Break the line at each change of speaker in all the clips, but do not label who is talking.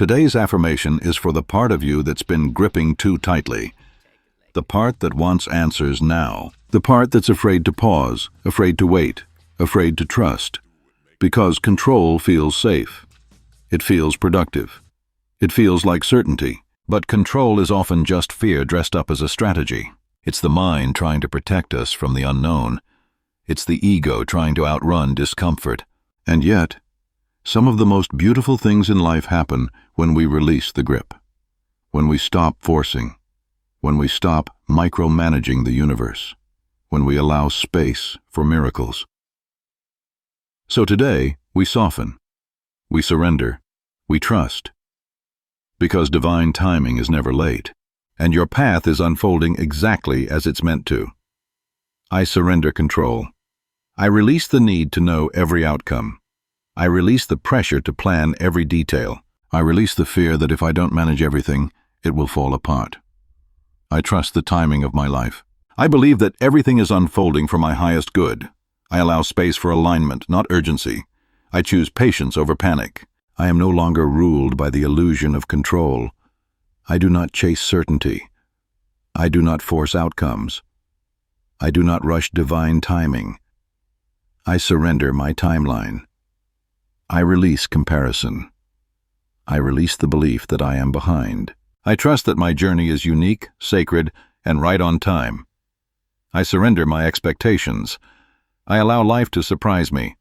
Today's affirmation is for the part of you that's been gripping too tightly. The part that wants answers now. The part that's afraid to pause, afraid to wait, afraid to trust. Because control feels safe. It feels productive. It feels like certainty. But control is often just fear dressed up as a strategy. It's the mind trying to protect us from the unknown. It's the ego trying to outrun discomfort. And yet, some of the most beautiful things in life happen when we release the grip. When we stop forcing. When we stop micromanaging the universe. When we allow space for miracles. So today, we soften. We surrender. We trust. Because divine timing is never late, and your path is unfolding exactly as it's meant to. I surrender control. I release the need to know every outcome. I release the pressure to plan every detail. I release the fear that if I don't manage everything, it will fall apart. I trust the timing of my life. I believe that everything is unfolding for my highest good. I allow space for alignment, not urgency. I choose patience over panic. I am no longer ruled by the illusion of control. I do not chase certainty. I do not force outcomes. I do not rush divine timing. I surrender my timeline. I release comparison. I release the belief that I am behind. I trust that my journey is unique, sacred, and right on time. I surrender my expectations. I allow life to surprise me.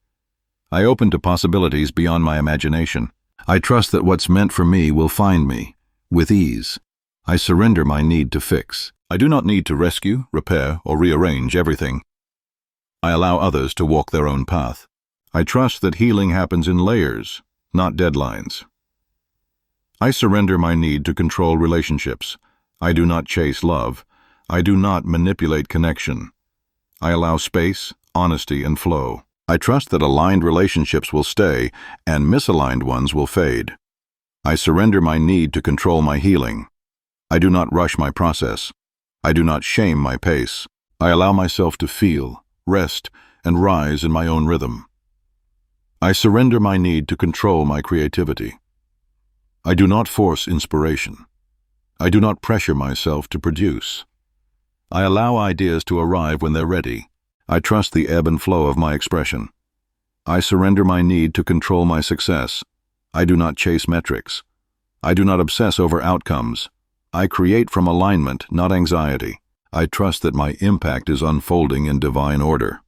I open to possibilities beyond my imagination. I trust that what's meant for me will find me, with ease. I surrender my need to fix. I do not need to rescue, repair, or rearrange everything. I allow others to walk their own path. I trust that healing happens in layers, not deadlines. I surrender my need to control relationships. I do not chase love. I do not manipulate connection. I allow space, honesty, and flow. I trust that aligned relationships will stay and misaligned ones will fade. I surrender my need to control my healing. I do not rush my process. I do not shame my pace. I allow myself to feel, rest, and rise in my own rhythm. I surrender my need to control my creativity. I do not force inspiration. I do not pressure myself to produce. I allow ideas to arrive when they're ready. I trust the ebb and flow of my expression. I surrender my need to control my success. I do not chase metrics. I do not obsess over outcomes. I create from alignment, not anxiety. I trust that my impact is unfolding in divine order.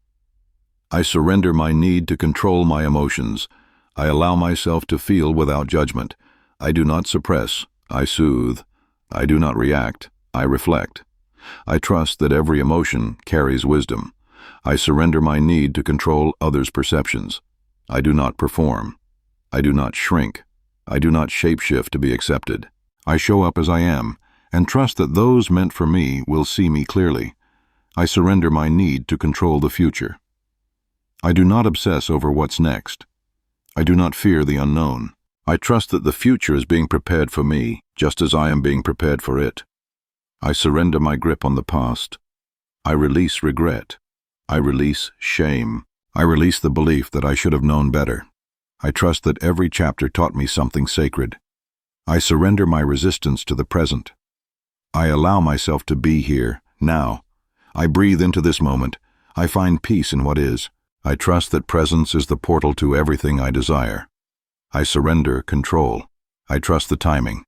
I surrender my need to control my emotions. I allow myself to feel without judgment. I do not suppress. I soothe. I do not react. I reflect. I trust that every emotion carries wisdom. I surrender my need to control others' perceptions. I do not perform. I do not shrink. I do not shapeshift to be accepted. I show up as I am, and trust that those meant for me will see me clearly. I surrender my need to control the future. I do not obsess over what's next. I do not fear the unknown. I trust that the future is being prepared for me, just as I am being prepared for it. I surrender my grip on the past. I release regret. I release shame. I release the belief that I should have known better. I trust that every chapter taught me something sacred. I surrender my resistance to the present. I allow myself to be here, now. I breathe into this moment. I find peace in what is. I trust that presence is the portal to everything I desire. I surrender control. I trust the timing.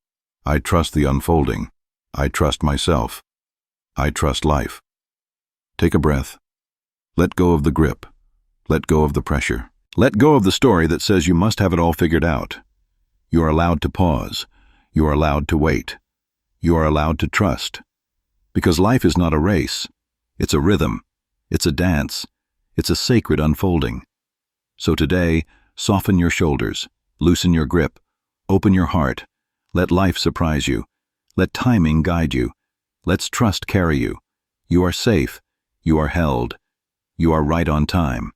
I trust the unfolding. I trust myself. I trust life. Take a breath. Let go of the grip. Let go of the pressure. Let go of the story that says you must have it all figured out. You are allowed to pause. You are allowed to wait. You are allowed to trust. Because life is not a race. It's a rhythm. It's a dance. It's a sacred unfolding. So today, soften your shoulders. Loosen your grip. Open your heart. Let life surprise you. Let timing guide you. Let's trust carry you. You are safe. You are held. You are right on time.